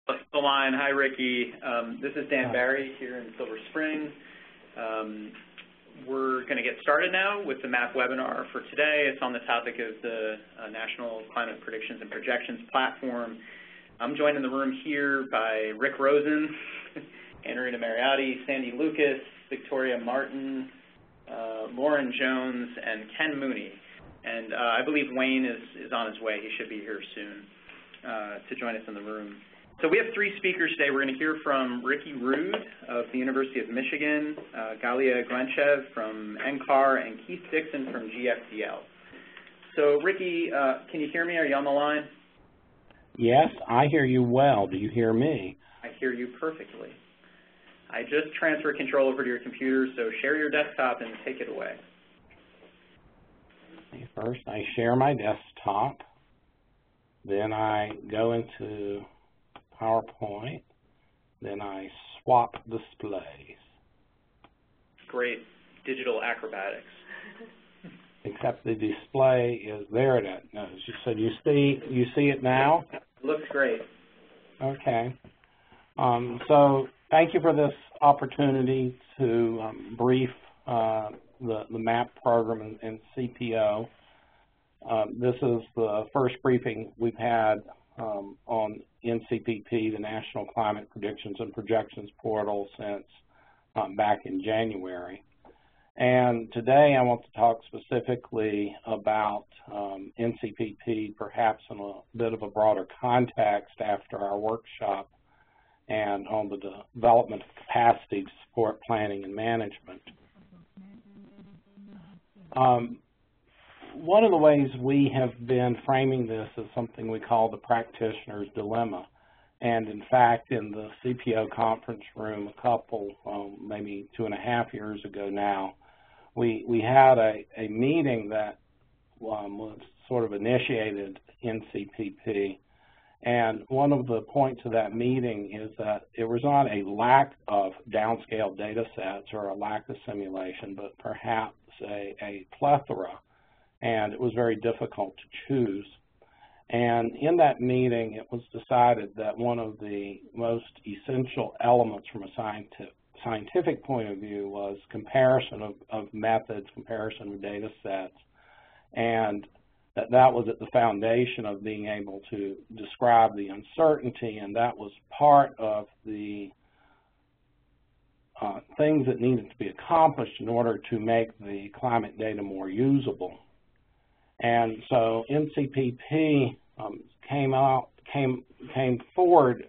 The line. Hi, Ricky. This is Dan Barry here in Silver Spring. We're going to get started now with the MAPP webinar for today. It's on the topic of the National Climate Predictions and Projections Platform. I'm joined in the room here by Rick Rosen, Anarita Mariotti, Sandy Lucas, Victoria Martin, Lauren Jones, and Ken Mooney. And I believe Wayne is on his way. He should be here soon to join us in the room. So we have three speakers today. We're going to hear from Ricky Rood of the University of Michigan, Galia from NCAR, and Keith Dixon from GFDL. So Ricky, can you hear me? Are you on the line? Yes, I hear you well. Do you hear me? I hear you perfectly. I just transferred control over to your computer, so share your desktop and take it away. First, I share my desktop. Then I go into PowerPoint. Then I swap displays. Great. Digital acrobatics. Except the display is there. So you see it now? Looks great. Okay. So thank you for this opportunity to brief the MAPP program and CPO. This is the first briefing we've had on NCPP, the National Climate Predictions and Projections portal, since back in January. And today I want to talk specifically about NCPP, perhaps in a bit of a broader context after our workshop, and on the development of capacity to support planning and management. One of the ways we have been framing this is something we call the practitioner's dilemma. And in fact, in the CPO conference room a couple, maybe 2.5 years ago now, we had a meeting that was sort of initiated in NCPP. And one of the points of that meeting is that it was not a lack of downscaled data sets or a lack of simulation, but perhaps a plethora, and it was very difficult to choose. And in that meeting, it was decided that one of the most essential elements from a scientific point of view was comparison of methods, comparison of data sets, and that was at the foundation of being able to describe the uncertainty, and that was part of the things that needed to be accomplished in order to make the climate data more usable. And so NCPP came forward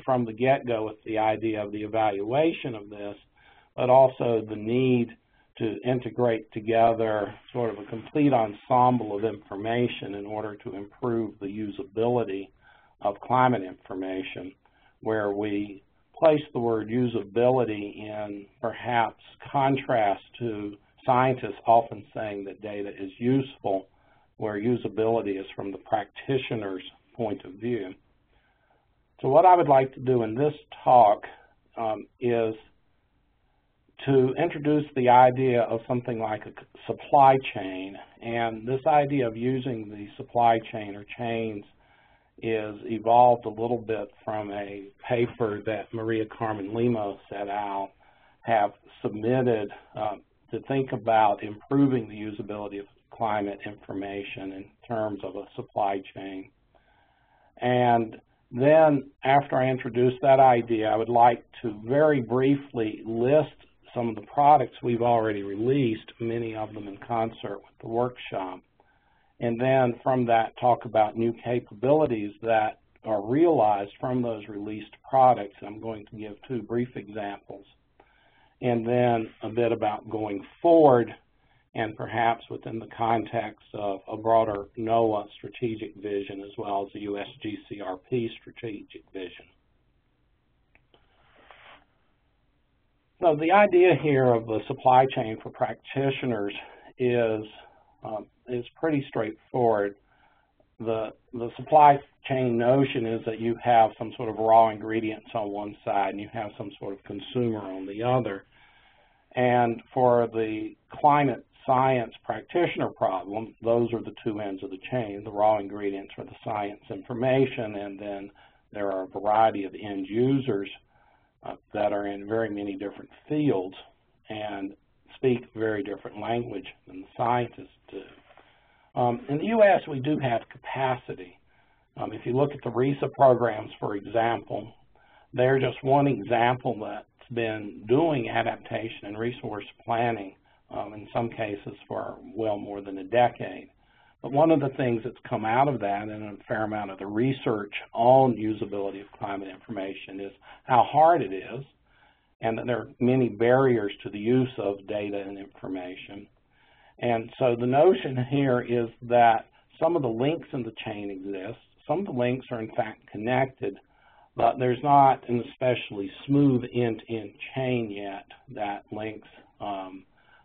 from the get-go with the idea of the evaluation of this, but also the need to integrate together sort of a complete ensemble of information in order to improve the usability of climate information, where we place the word usability in perhaps contrast to scientists often saying that data is useful, where usability is from the practitioner's point of view. So what I would like to do in this talk is to introduce the idea of something like a supply chain. And this idea of using the supply chain or chains is evolved a little bit from a paper that Maria Carmen Lima et al. Have submitted to think about improving the usability of climate information in terms of a supply chain. And then after I introduce that idea, I would like to very briefly list some of the products we've already released, many of them in concert with the workshop. And then from that, talk about new capabilities that are realized from those released products. I'm going to give 2 brief examples. And then a bit about going forward, and perhaps within the context of a broader NOAA strategic vision as well as the USGCRP strategic vision. So the idea here of the supply chain for practitioners is pretty straightforward. The supply chain notion is that you have some sort of raw ingredients on one side and you have some sort of consumer on the other. And for the climate science practitioner problem, those are the 2 ends of the chain. The raw ingredients are the science information, and then there are a variety of end users that are in very many different fields and speak very different language than the scientists do. In the U.S., we do have capacity. If you look at the RESA programs, for example, they're just one example that's been doing adaptation and resource planning, in some cases for well more than a decade. But one of the things that's come out of that, and a fair amount of the research on usability of climate information, is how hard it is, and that there are many barriers to the use of data and information. And so the notion here is that some of the links in the chain exist. Some of the links are in fact connected, but there's not an especially smooth end-to-end chain yet that links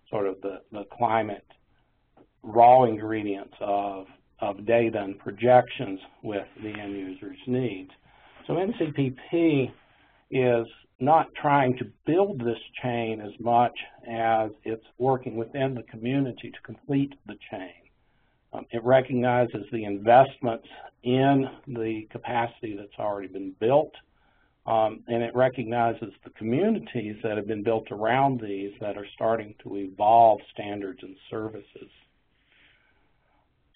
sort of the climate raw ingredients of data and projections with the end user's needs. So NCPP is not trying to build this chain as much as it's working within the community to complete the chain. It recognizes the investments in the capacity that's already been built, and it recognizes the communities that have been built around these that are starting to evolve standards and services.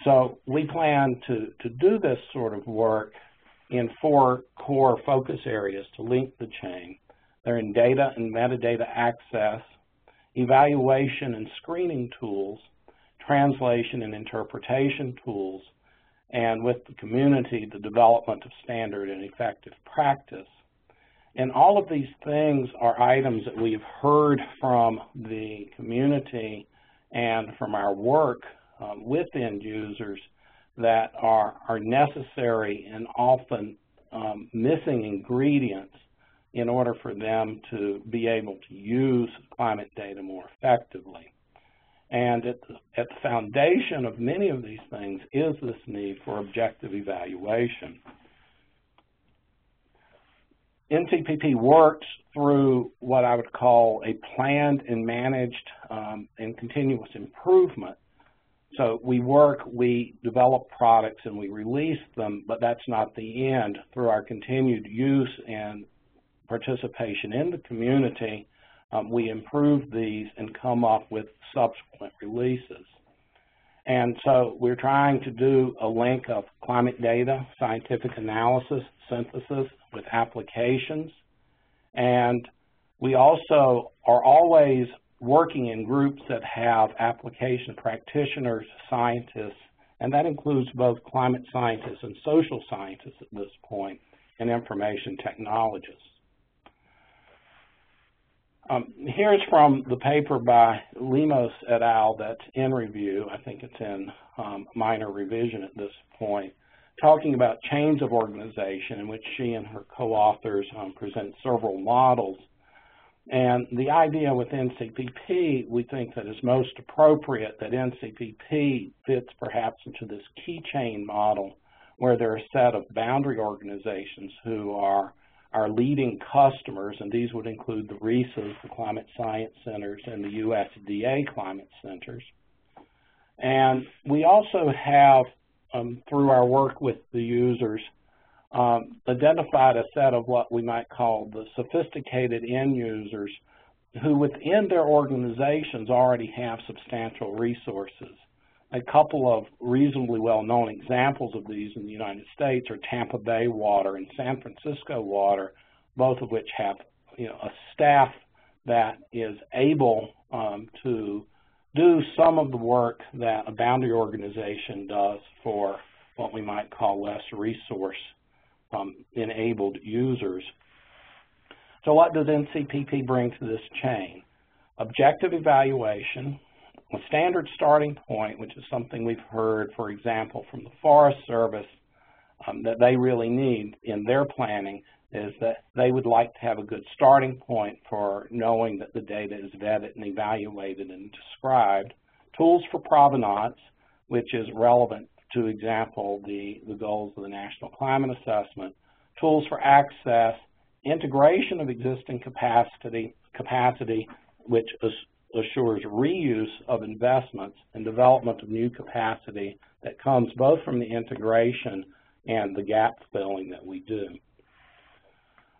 So we plan to do this sort of work in 4 core focus areas to link the chain. They're in data and metadata access, evaluation and screening tools, translation and interpretation tools, and with the community, the development of standard and effective practice. And all of these things are items that we've heard from the community and from our work with end users that are necessary and often missing ingredients in order for them to be able to use climate data more effectively. And at the foundation of many of these things is this need for objective evaluation. NCPP works through what I would call a planned and managed and continuous improvement. So we develop products and we release them, but that's not the end. Through our continued use and participation in the community, we improve these and come up with subsequent releases. And so we're trying to do a link of climate data, scientific analysis, synthesis with applications. And we also are always working in groups that have application practitioners, scientists, and that includes both climate scientists and social scientists at this point, and information technologists. Here's from the paper by Lemos et al. That's in review. I think it's in minor revision at this point, talking about chains of organization, in which she and her co-authors present several models. And the idea with NCPP, we think that is most appropriate, that NCPP fits perhaps into this key chain model, where there are a set of boundary organizations who are our leading customers, and these would include the RESAs, the Climate Science Centers, and the USDA Climate Centers. And we also have, through our work with the users, identified a set of what we might call the sophisticated end users who within their organizations already have substantial resources. A couple of reasonably well-known examples of these in the United States are Tampa Bay Water and San Francisco Water, both of which have a staff that is able to do some of the work that a boundary organization does for what we might call less resource enabled users. So what does NCPP bring to this chain? Objective evaluation, a standard starting point, which is something we've heard, for example, from the Forest Service that they really need in their planning, is that they would like to have a good starting point for knowing that the data is vetted and evaluated and described. Tools for provenance, which is relevant to example the goals of the National Climate Assessment. Tools for access, integration of existing capacity which assures reuse of investments and development of new capacity that comes both from the integration and the gap filling that we do.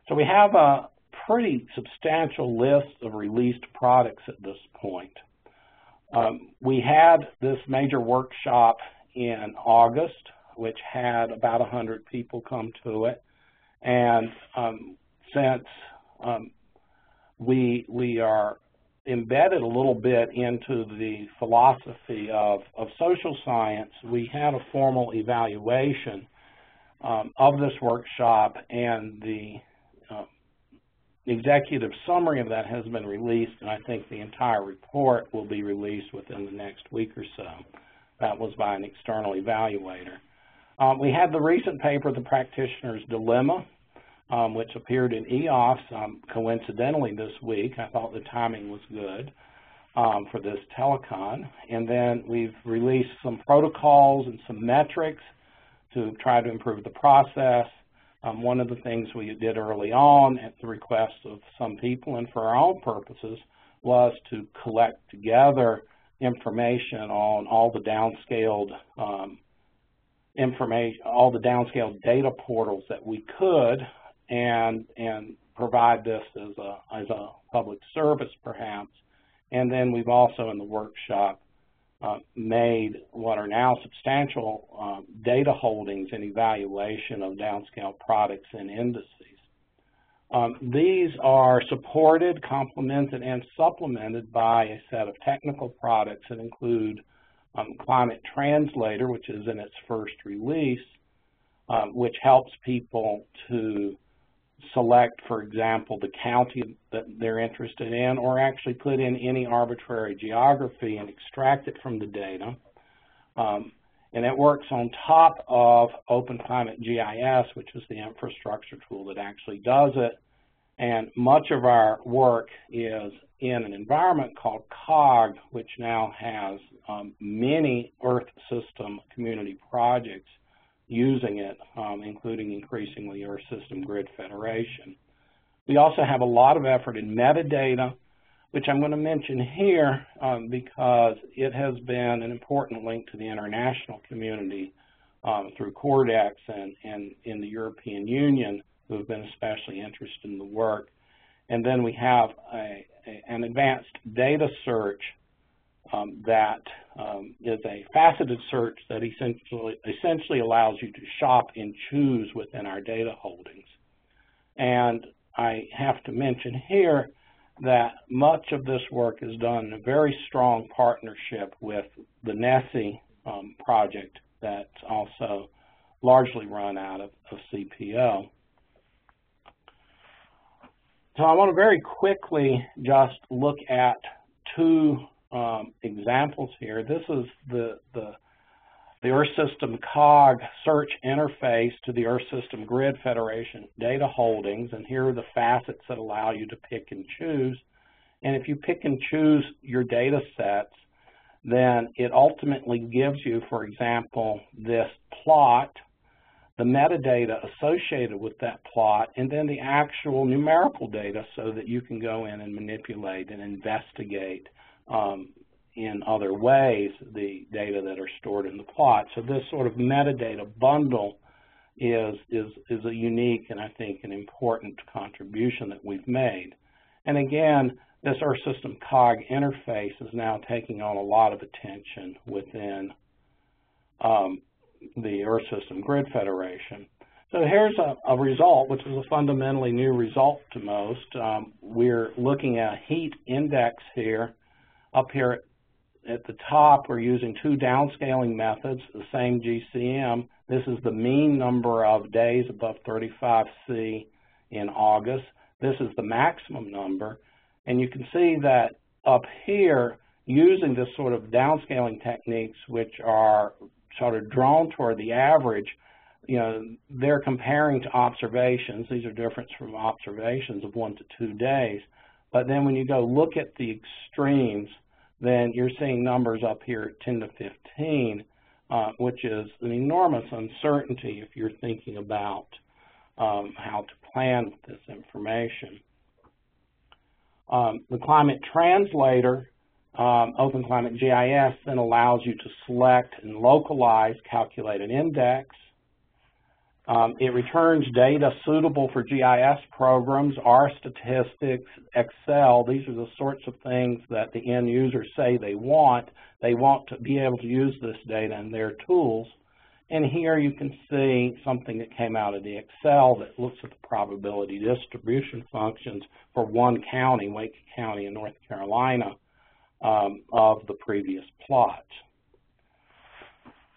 So we have a pretty substantial list of released products at this point. We had this major workshop in August, which had about 100 people come to it. And since we are embedded a little bit into the philosophy of social science, we had a formal evaluation of this workshop, and the executive summary of that has been released, and I think the entire report will be released within the next week or so. That was by an external evaluator. We had the recent paper, The Practitioner's Dilemma, which appeared in EOS coincidentally this week. I thought the timing was good for this telecon. And then we've released some protocols and some metrics to try to improve the process. One of the things we did early on at the request of some people and for our own purposes was to collect together information on all the downscaled all the downscaled data portals that we could, and provide this as a public service perhaps. And then we've also in the workshop made what are now substantial data holdings and evaluation of downscaled products and indices. These are supported, complemented, and supplemented by a set of technical products that include Climate Translator, which is in its first release, which helps people to select, for example, the county that they're interested in, or actually put in any arbitrary geography and extract it from the data. And it works on top of Open Climate GIS, which is the infrastructure tool that actually does it. And much of our work is in an environment called COG, which now has many Earth system community projects using it, including increasingly Earth System Grid Federation. We also have a lot of effort in metadata, which I'm going to mention here because it has been an important link to the international community through Cordex and in the European Union, who have been especially interested in the work. And then we have an advanced data search that is a faceted search that essentially allows you to shop and choose within our data holdings. And I have to mention here that much of this work is done in a very strong partnership with the NESI project that's also largely run out of CPO. So I want to very quickly just look at two examples here. This is the Earth System COG search interface to the Earth System Grid Federation data holdings, and here are the facets that allow you to pick and choose. And if you pick and choose your data sets, then it ultimately gives you, for example, this plot, the metadata associated with that plot, and then the actual numerical data so that you can go in and manipulate and investigate in other ways the data that are stored in the plot. So this sort of metadata bundle is a unique and I think an important contribution that we've made. And again, this Earth System COG interface is now taking on a lot of attention within the Earth System Grid Federation. So here's a result, which is a fundamentally new result to most. We're looking at a heat index here. Up here at the top, we're using two downscaling methods, the same GCM. This is the mean number of days above 35C in August. This is the maximum number. And you can see that up here, using this sort of downscaling techniques, which are sort of drawn toward the average, you know, they're comparing to observations. These are different from observations of 1 to 2 days. But then when you go look at the extremes, then you're seeing numbers up here at 10 to 15, which is an enormous uncertainty if you're thinking about how to plan with this information. The Climate Translator, Open Climate GIS, then allows you to select and localize calculated index. It returns data suitable for GIS programs, R statistics, Excel. These are the sorts of things that the end users say they want. They want to be able to use this data in their tools. And here you can see something that came out of the Excel that looks at the probability distribution functions for one county, Wake County in North Carolina, of the previous plots.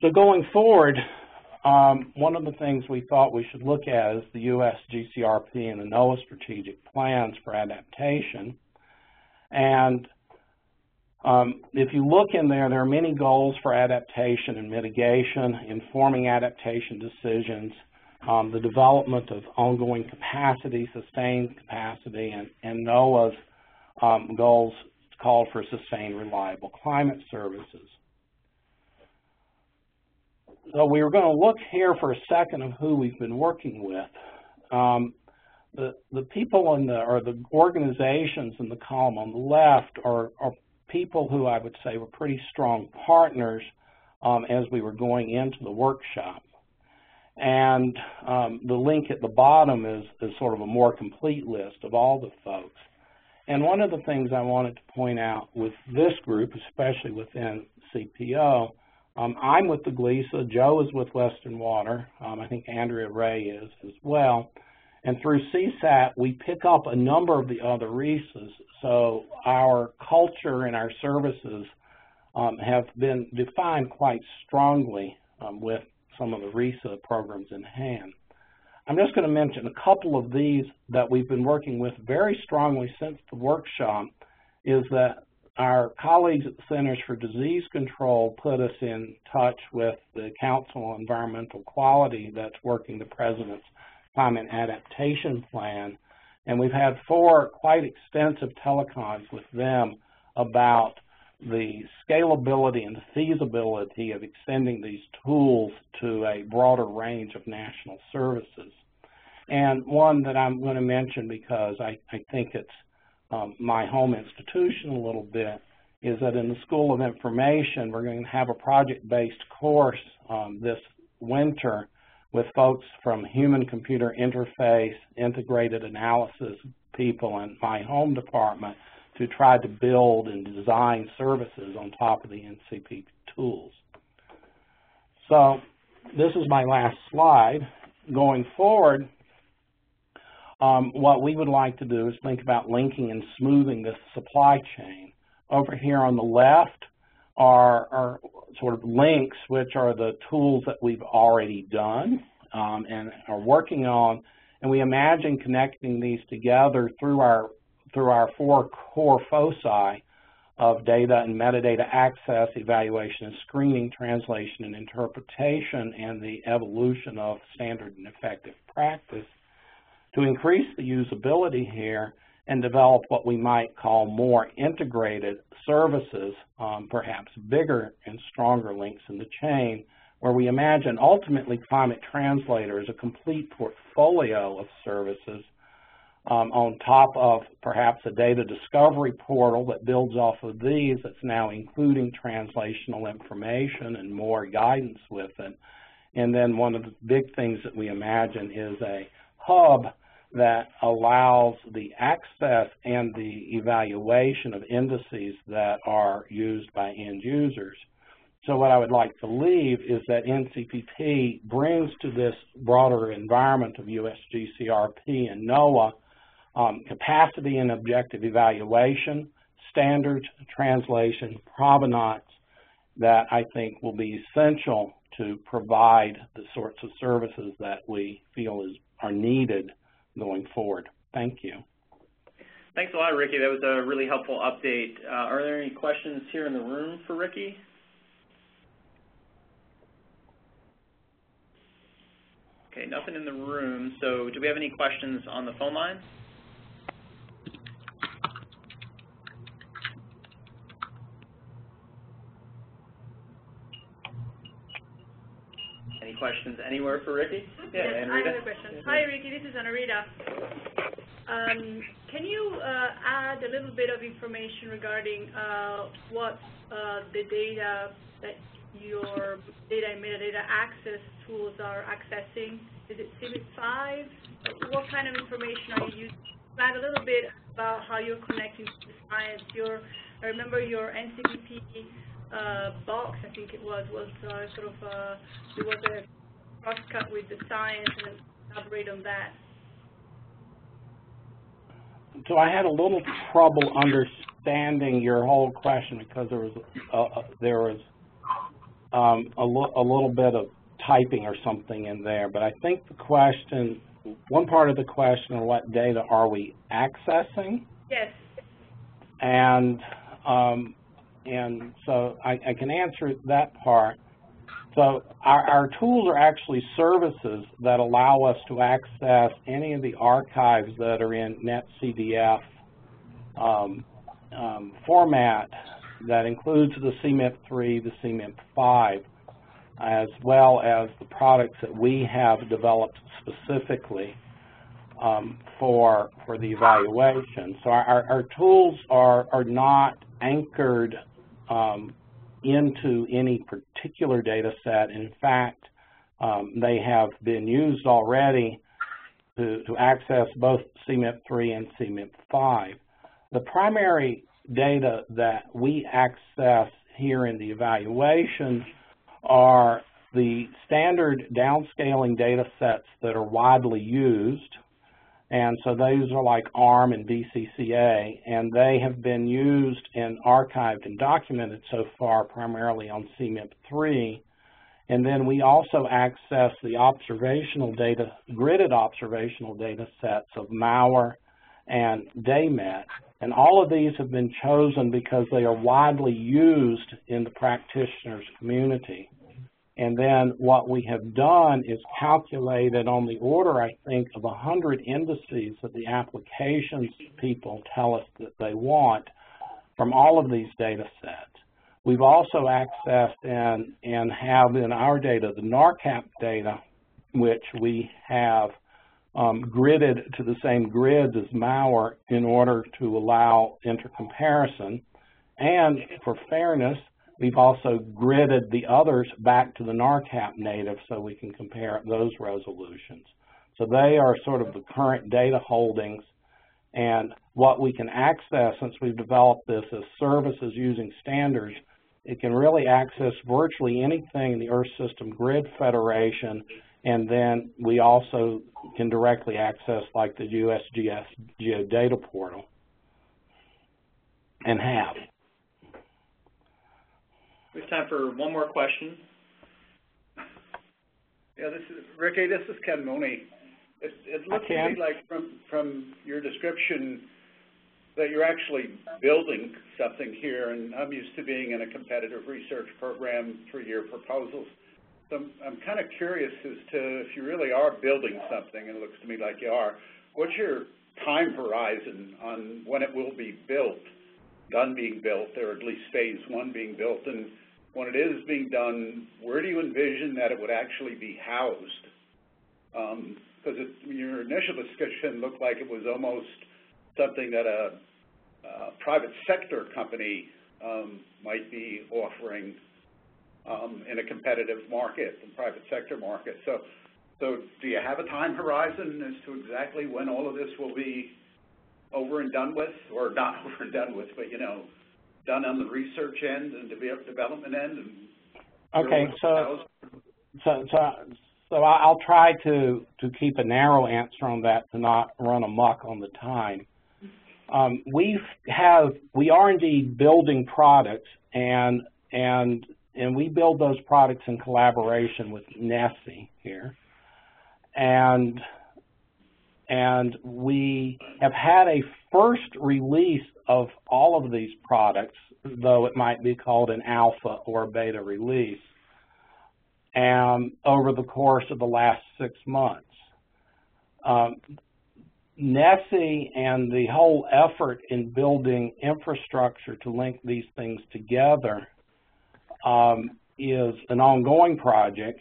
So going forward, one of the things we thought we should look at is the USGCRP and the NOAA strategic plans for adaptation. And if you look in there, there are many goals for adaptation and mitigation, informing adaptation decisions, the development of ongoing capacity, sustained capacity, and NOAA's goals called for sustained reliable climate services. So we were going to look here for a second of who we've been working with. The people in or the organizations in the column on the left are people who I would say were pretty strong partners as we were going into the workshop. And the link at the bottom is sort of a more complete list of all the folks. And one of the things I wanted to point out with this group, especially within CPO, I'm with the GLESA, Joe is with Western Water, I think Andrea Ray is as well. And through CSAT, we pick up a number of the other RESAs. So our culture and our services have been defined quite strongly with some of the RESA programs in hand. I'm just going to mention a couple of these that we've been working with very strongly since the workshop. Is that our colleagues at the Centers for Disease Control put us in touch with the Council on Environmental Quality that's working the President's Climate Adaptation Plan. And we've had 4 quite extensive telecoms with them about the scalability and the feasibility of extending these tools to a broader range of national services. And one that I'm going to mention because I think it's my home institution a little bit is that in the School of Information, we're going to have a project-based course this winter with folks from human-computer interface, integrated analysis people, and my home department to try to build and design services on top of the NCPP tools. So this is my last slide. Going forward, what we would like to do is think about linking and smoothing this supply chain. Over here on the left are sort of links, which are the tools that we've already done and are working on, and we imagine connecting these together through our 4 core foci of data and metadata access, evaluation and screening, translation and interpretation, and the evolution of standard and effective practice to increase the usability here and develop what we might call more integrated services, perhaps bigger and stronger links in the chain, where we imagine ultimately Climate Translator is a complete portfolio of services on top of perhaps a data discovery portal that builds off of these that's now including translational information and more guidance with it. And then one of the big things that we imagine is a hub that allows the access and the evaluation of indices that are used by end users. So what I would like to leave is that NCPP brings to this broader environment of USGCRP and NOAA capacity and objective evaluation, standards, translation, provenance that I think will be essential to provide the sorts of services that we feel are needed going forward. Thank you. Thanks a lot, Ricky. That was a really helpful update. Are there any questions here in the room for Ricky? Okay, nothing in the room. So do we have any questions on the phone line? Any questions anywhere for Ricky? Yeah, yes, I have a question. Hi, Ricky. This is Anarita. Can you add a little bit of information regarding what the data that your data and metadata access tools are accessing is it CMIP 5? What kind of information are you using? Add a little bit about how you're connecting to the science. I remember your NCPP box, I think it was sort of, there was a cross-cut with the science, and elaborate on that. So I had a little trouble understanding your whole question because there was a little bit of typing or something in there. But I think the question, one part of the question, what data are we accessing? Yes. And so I can answer that part. So our tools are actually services that allow us to access any of the archives that are in NetCDF format that includes the CMIP3, the CMIP5, as well as the products that we have developed specifically for the evaluation. So our tools are not anchored into any particular data set. In fact, they have been used already to access both CMIP3 and CMIP5. The primary data that we access here in the evaluation are the standard downscaling data sets that are widely used. And so those are like ARM and BCCA, and they have been used and archived and documented so far primarily on CMIP3. And then we also access the observational data, gridded observational data sets of MAUR and DayMet. And all of these have been chosen because they are widely used in the practitioner's community. And then what we have done is calculated on the order, I think, of 100 indices that the applications people tell us that they want from all of these data sets. We've also accessed and have in our data the NARCAP data, which we have gridded to the same grids as MAUR in order to allow intercomparison. And for fairness, we've also gridded the others back to the NARCAP native so we can compare those resolutions. So they are sort of the current data holdings, and what we can access since we've developed this as services using standards, it can really access virtually anything in the Earth System Grid Federation, and then we also can directly access like the USGS Geodata Portal, and have. We have time for one more question. Yeah, Ricky, this is Ken Mooney. It looks to me like from your description that you're actually building something here, and I'm used to being in a competitive research program for your proposals. So I'm kind of curious as to if you really are building something, and it looks to me like you are, what's your time horizon on when it will be built, done being built, or at least phase one being built, and when it is being done, where do you envision that it would actually be housed? Because your initial discussion looked like it was almost something that a private sector company might be offering in a competitive market, the private sector market. So do you have a time horizon as to exactly when all of this will be over and done with, or not over and done with, but, you know, done on the research end and development end? And okay, so I'll try to keep a narrow answer on that to not run amok on the time. We are indeed building products, and we build those products in collaboration with NESI here, and we have had a first release of all of these products, though it might be called an alpha or a beta release, over the course of the last 6 months. NESI and the whole effort in building infrastructure to link these things together is an ongoing project,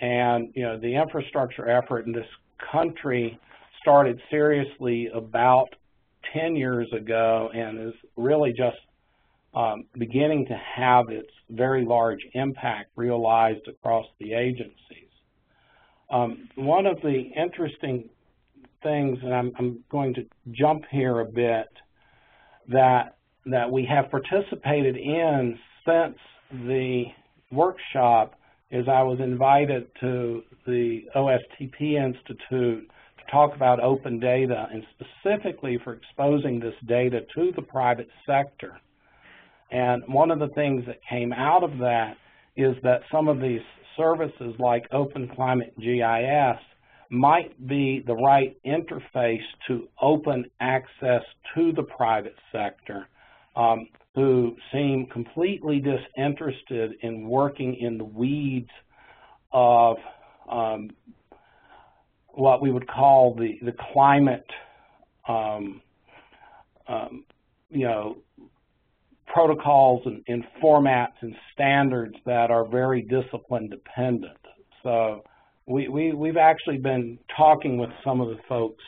and you know, the infrastructure effort in this country started seriously about 10 years ago and is really just beginning to have its very large impact realized across the agencies. One of the interesting things, and I'm going to jump here a bit, that we have participated in since the workshop is I was invited to the OSTP Institute to talk about open data and specifically for exposing this data to the private sector. And one of the things that came out of that is that some of these services like Open Climate GIS might be the right interface to open access to the private sector, who seem completely disinterested in working in the weeds of what we would call the climate, protocols and formats and standards that are very discipline dependent. So we've actually been talking with some of the folks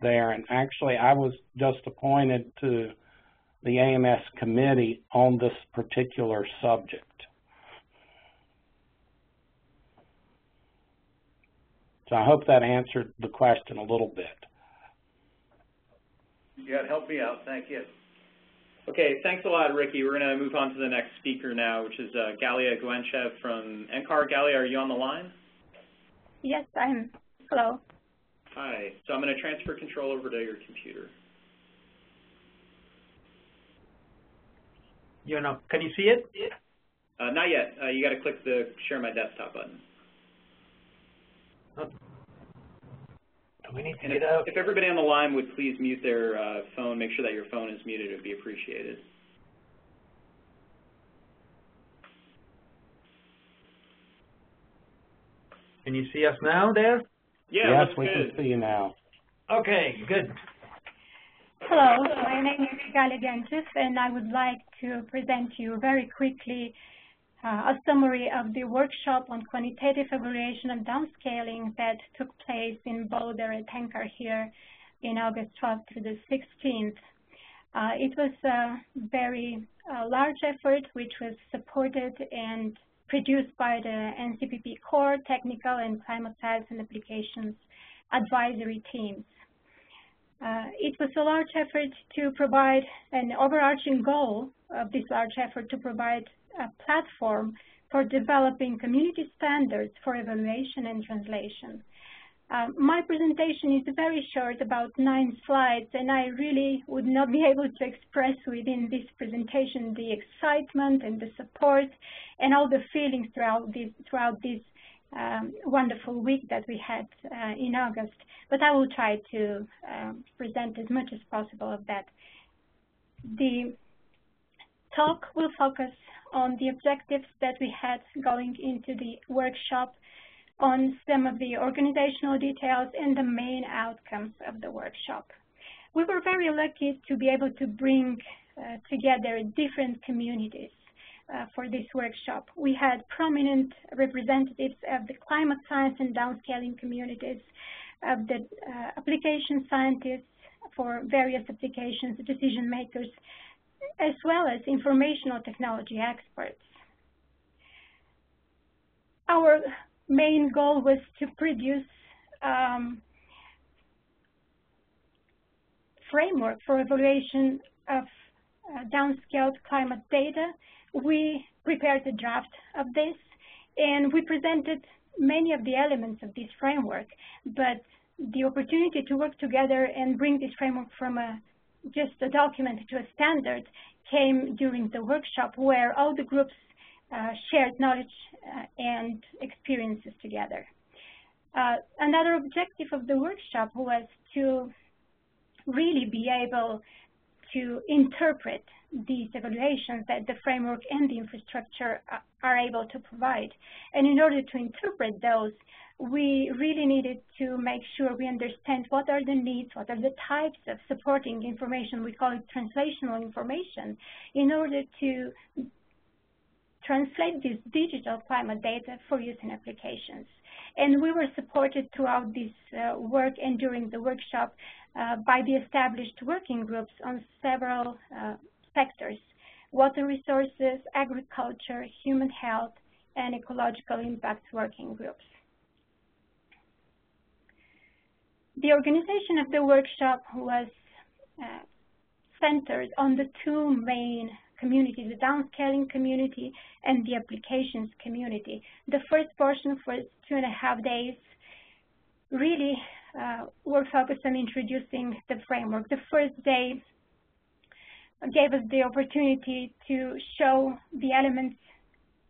there, and actually I was just appointed to the AMS committee on this particular subject. So I hope that answered the question a little bit. Yeah, it helped me out. Thank you. Okay, thanks a lot, Ricky. We're going to move on to the next speaker now, which is Galia from NCAR. Galia, are you on the line? Yes, I'm. Hello. Hi. So I'm going to transfer control over to your computer. Can you see it? Not yet. You got to click the Share My Desktop button. We need to and get out. If everybody on the line would please mute their phone, make sure that your phone is muted, it would be appreciated. Can you see us now there? Yeah, yes, we can see you now. Okay, good. Hello, my name is Galia, and I would like to present you very quickly a summary of the workshop on quantitative evaluation and downscaling that took place in Boulder at NCAR here in August 12th through the 16th. It was a very large effort which was supported and produced by the NCPP Core, Technical, and Climate Science and Applications advisory teams. It was a large effort to provide an overarching goal of this large effort to provide a platform for developing community standards for evaluation and translation. My presentation is very short, about 9 slides, and I really would not be able to express within this presentation the excitement and the support and all the feelings throughout this wonderful week that we had in August. But I will try to present as much as possible of that. The talk will focus on the objectives that we had going into the workshop, on some of the organizational details and the main outcomes of the workshop. We were very lucky to be able to bring together different communities for this workshop. We had prominent representatives of the climate science and downscaling communities, of the application scientists for various applications, decision makers, as well as informational technology experts. Our main goal was to produce framework for evaluation of downscaled climate data. We prepared a draft of this, and we presented many of the elements of this framework, but the opportunity to work together and bring this framework from just a document to a standard came during the workshop, where all the groups shared knowledge and experiences together. Another objective of the workshop was to really be able to interpret these evaluations that the framework and the infrastructure are able to provide. And in order to interpret those, we really needed to make sure we understand what are the needs, what are the types of supporting information, we call it translational information, in order to translate this digital climate data for use in applications. And we were supported throughout this work and during the workshop by the established working groups on several sectors: water resources, agriculture, human health, and ecological impacts working groups. The organization of the workshop was centered on the two main communities, the downscaling community and the applications community. The first portion for 2.5 days really were focused on introducing the framework. The first day gave us the opportunity to show the elements,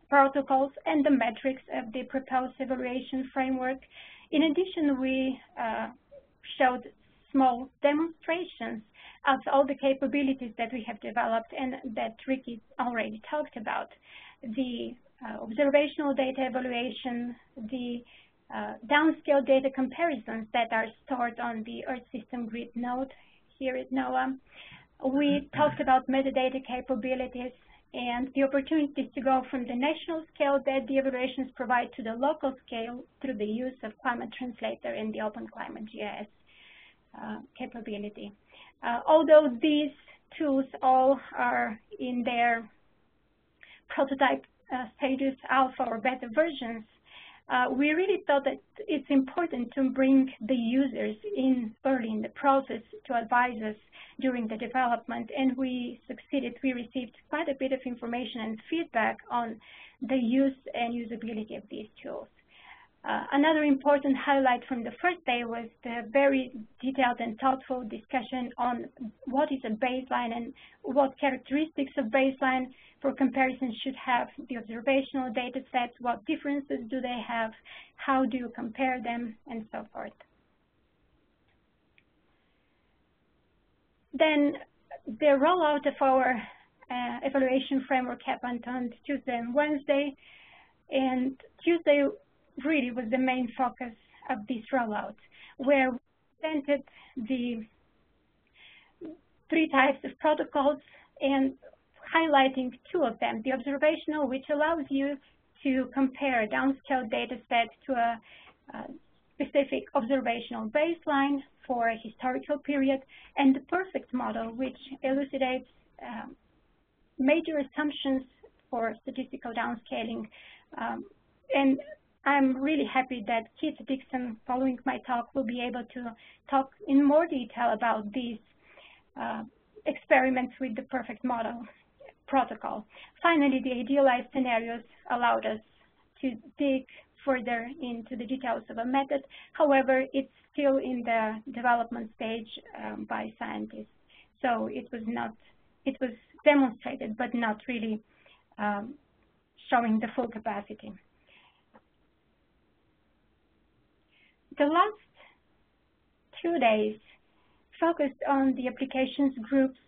protocols, and the metrics of the proposed evaluation framework. In addition, we showed small demonstrations of all the capabilities that we have developed and that Ricky already talked about. The observational data evaluation, the downscale data comparisons that are stored on the Earth System Grid node here at NOAA. We talked about metadata capabilities and the opportunities to go from the national scale that the evaluations provide to the local scale through the use of Climate Translator and the Open Climate GIS capability. Although these tools all are in their prototype stages, alpha or beta versions, we really thought that it's important to bring the users in early in the process to advise us during the development, and we succeeded. We received quite a bit of information and feedback on the use and usability of these tools. Another important highlight from the first day was the very detailed and thoughtful discussion on what is a baseline and what characteristics of baseline for comparison should have the observational data sets, what differences do they have, how do you compare them, and so forth. Then the rollout of our evaluation framework happened on Tuesday and Wednesday, and Tuesday really was the main focus of this rollout, where we presented the 3 types of protocols and highlighting 2 of them, the observational, which allows you to compare a downscale data set to a specific observational baseline for a historical period, and the perfect model, which elucidates major assumptions for statistical downscaling. And I'm really happy that Keith Dixon, following my talk, will be able to talk in more detail about these experiments with the perfect model protocol. Finally, the idealized scenarios allowed us to dig further into the details of a method. However, it's still in the development stage by scientists. So it was demonstrated, but not really showing the full capacity. The last 2 days focused on the applications groups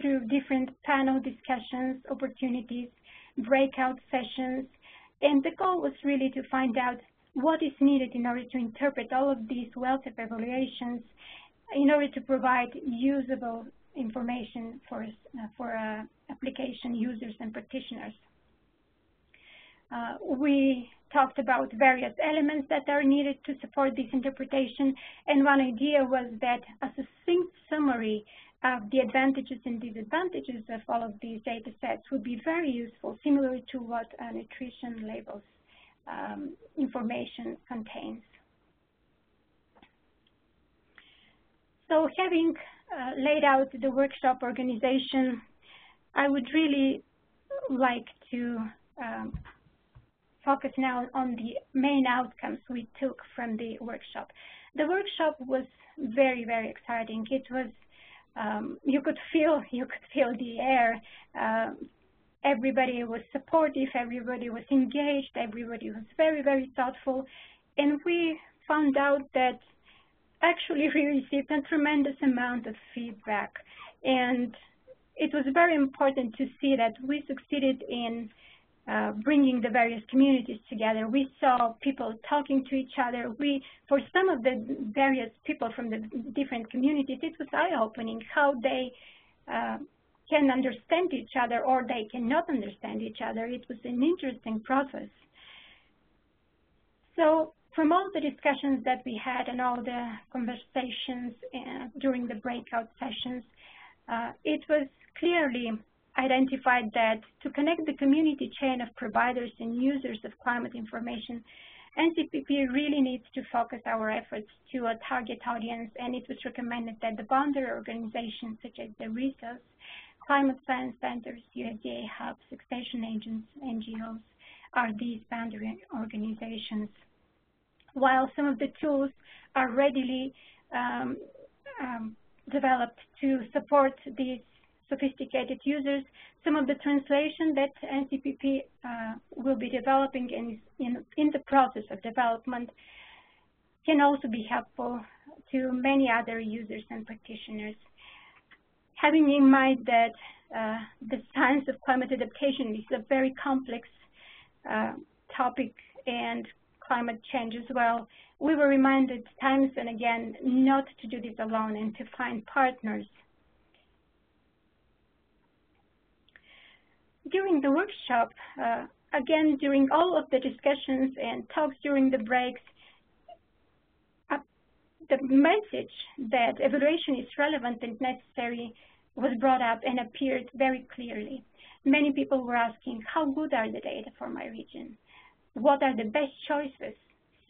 through different panel discussions, opportunities, breakout sessions, and the goal was really to find out what is needed in order to interpret all of these wealth of evaluations in order to provide usable information for application users and practitioners. We talked about various elements that are needed to support this interpretation, and one idea was that a succinct summary of the advantages and disadvantages of all of these data sets would be very useful, similar to what a nutrition labels information contains. So having laid out the workshop organization, I would really like to focus now on the main outcomes we took from the workshop. The workshop was very, very exciting. It was you could feel the air. Everybody was supportive, everybody was engaged, everybody was very, very thoughtful, and we found out that actually we received a tremendous amount of feedback, and it was very important to see that we succeeded in bringing the various communities together. We saw people talking to each other. For some of the various people from the different communities, it was eye-opening how they can understand each other or they cannot understand each other. It was an interesting process. So from all the discussions that we had and all the conversations during the breakout sessions, it was clearly identified that to connect the community chain of providers and users of climate information, NCPP really needs to focus our efforts to a target audience, and it was recommended that the boundary organizations such as the resource, climate science centers, USDA hubs, extension agents, NGOs are these boundary organizations. While some of the tools are readily developed to support these sophisticated users, some of the translation that NCPP will be developing and is in the process of development can also be helpful to many other users and practitioners. Having in mind that the science of climate adaptation is a very complex topic, and climate change as well, we were reminded times and again not to do this alone and to find partners. During the workshop, again, during all of the discussions and talks during the breaks, the message that evaluation is relevant and necessary was brought up and appeared very clearly. Many people were asking, how good are the data for my region? What are the best choices?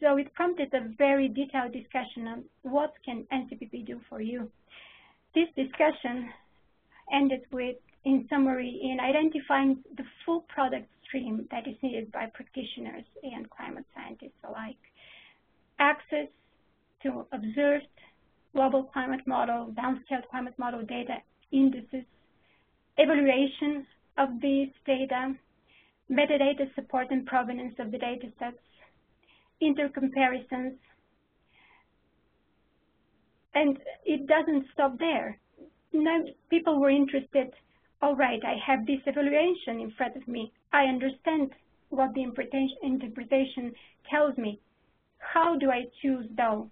So it prompted a very detailed discussion on what can NCPP do for you. This discussion ended with, in summary, in identifying the full product stream that is needed by practitioners and climate scientists alike. Access to observed global climate model, downscaled climate model data, indices, evaluation of these data, metadata support and provenance of the data sets, intercomparisons, and it doesn't stop there. Now, people were interested, all right, I have this evaluation in front of me. I understand what the interpretation tells me. How do I choose, though,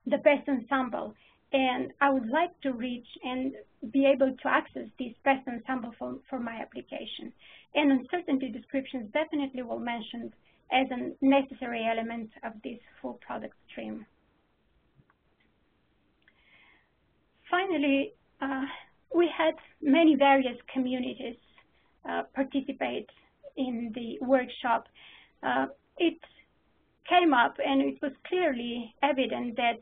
the best ensemble? And I would like to reach and be able to access this best ensemble for my application. And uncertainty descriptions definitely were mentioned as a necessary element of this full product stream. Finally, we had many various communities participate in the workshop. It came up and it was clearly evident that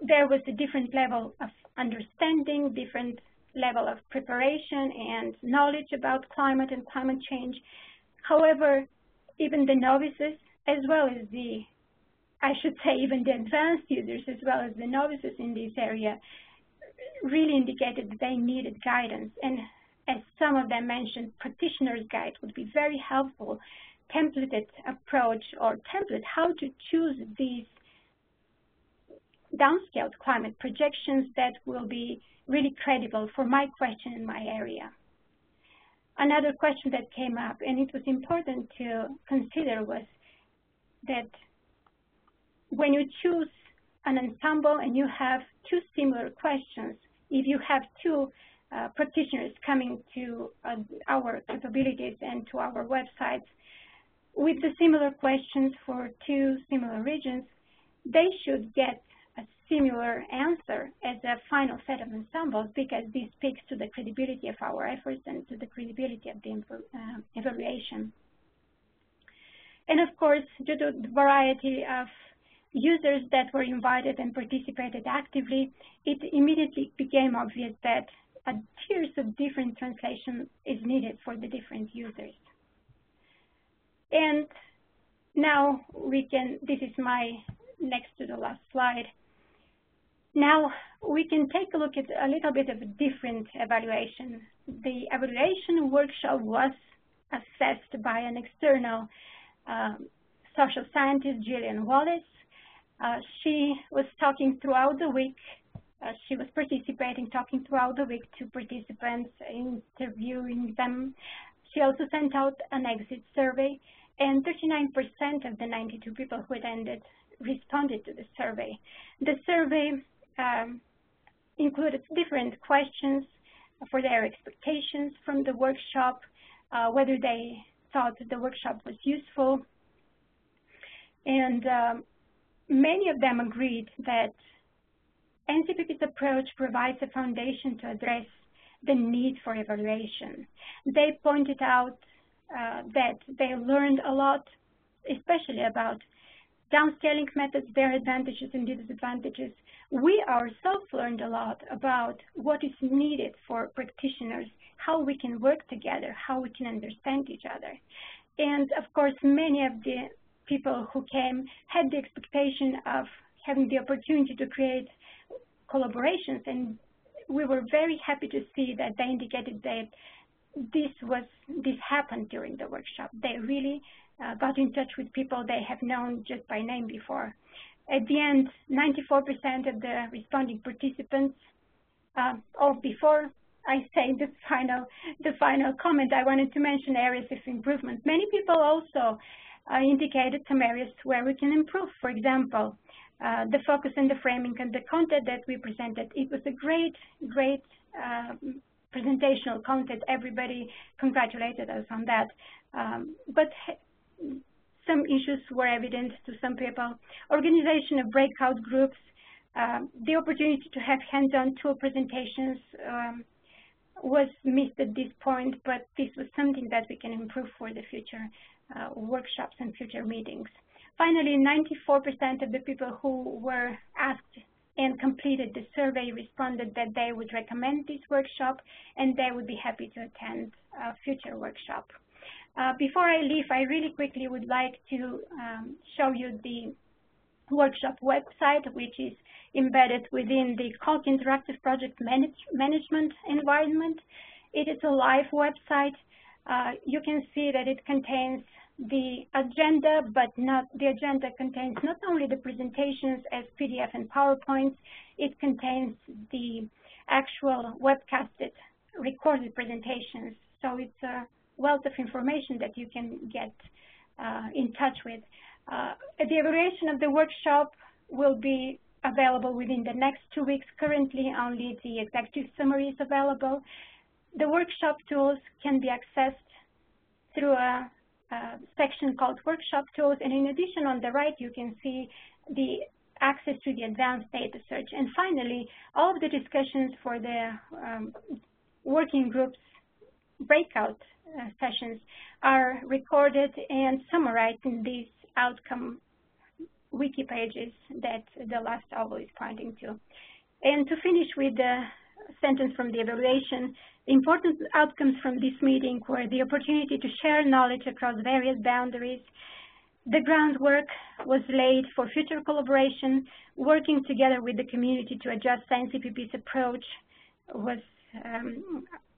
there was a different level of understanding, different level of preparation and knowledge about climate and climate change. However, even the novices, as well as the, I should say, even the advanced users, as well as the novices in this area, really indicated that they needed guidance. And as some of them mentioned, practitioner's guide would be very helpful. Templated approach or template how to choose these downscaled climate projections that will be really credible for my question in my area. Another question that came up, and it was important to consider, was that when you choose an ensemble and you have two similar questions, if you have two practitioners coming to our capabilities and to our websites with the similar questions for two similar regions, they should get a similar answer as a final set of ensembles, because this speaks to the credibility of our efforts and to the credibility of the evaluation. And of course, due to the variety of users that were invited and participated actively, it immediately became obvious that a tiers of different translation is needed for the different users. And now we can, this is my next to the last slide. Now we can take a look at a little bit of a different evaluation. The evaluation workshop was assessed by an external social scientist, Gillian Wallace. She was talking throughout the week. She was participating, talking throughout the week to participants, interviewing them. She also sent out an exit survey, and 39% of the 92 people who attended responded to the survey. The survey included different questions for their expectations from the workshop, whether they thought the workshop was useful. And many of them agreed that NCPP's approach provides a foundation to address the need for evaluation. They pointed out that they learned a lot especially about downscaling methods, their advantages and disadvantages. We ourselves learned a lot about what is needed for practitioners, how we can work together, how we can understand each other. And of course, many of the people who came had the expectation of having the opportunity to create collaborations, and we were very happy to see that they indicated that this happened during the workshop. They really got in touch with people they have known just by name before. At the end, 94% of the responding participants, before I say the final comment, I wanted to mention areas of improvement. Many people also indicated some areas where we can improve. For example, the focus and the framing and the content that we presented. It was a great presentational content. Everybody congratulated us on that. But some issues were evident to some people. Organization of breakout groups, the opportunity to have hands-on tool presentations was missed at this point, but this was something that we can improve for the future workshops and future meetings. Finally, 94% of the people who were asked and completed the survey responded that they would recommend this workshop and they would be happy to attend a future workshop. Before I leave, I really quickly would like to show you the workshop website, which is embedded within the COLC Interactive Project Management environment. It is a live website. You can see that it contains the agenda, but the agenda contains not only the presentations as PDF and PowerPoints, it contains the actual webcasted recorded presentations. So it's a wealth of information that you can get in touch with. The evaluation of the workshop will be available within the next 2 weeks. Currently, only the executive summary is available. The workshop tools can be accessed through a section called Workshop Tools, and in addition, on the right, you can see the access to the advanced data search. And finally, all of the discussions for the working groups breakout sessions are recorded and summarized in these outcome wiki pages that the last oval is pointing to. And to finish with the sentence from the evaluation, important outcomes from this meeting were the opportunity to share knowledge across various boundaries. The groundwork was laid for future collaboration. Working together with the community to adjust NCPP's approach was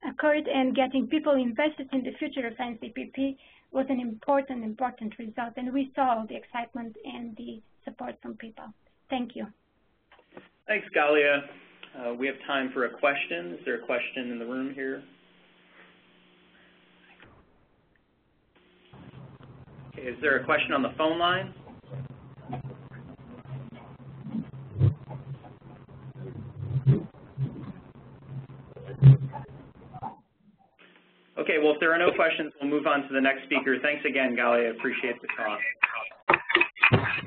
occurred, and getting people invested in the future of NCPP was an important result, and we saw the excitement and the support from people. Thank you. Thanks, Galia. We have time for a question. Is there a question in the room here? Okay, is there a question on the phone line? Okay, well, if there are no questions, we'll move on to the next speaker. Thanks again, Galia. Appreciate the talk.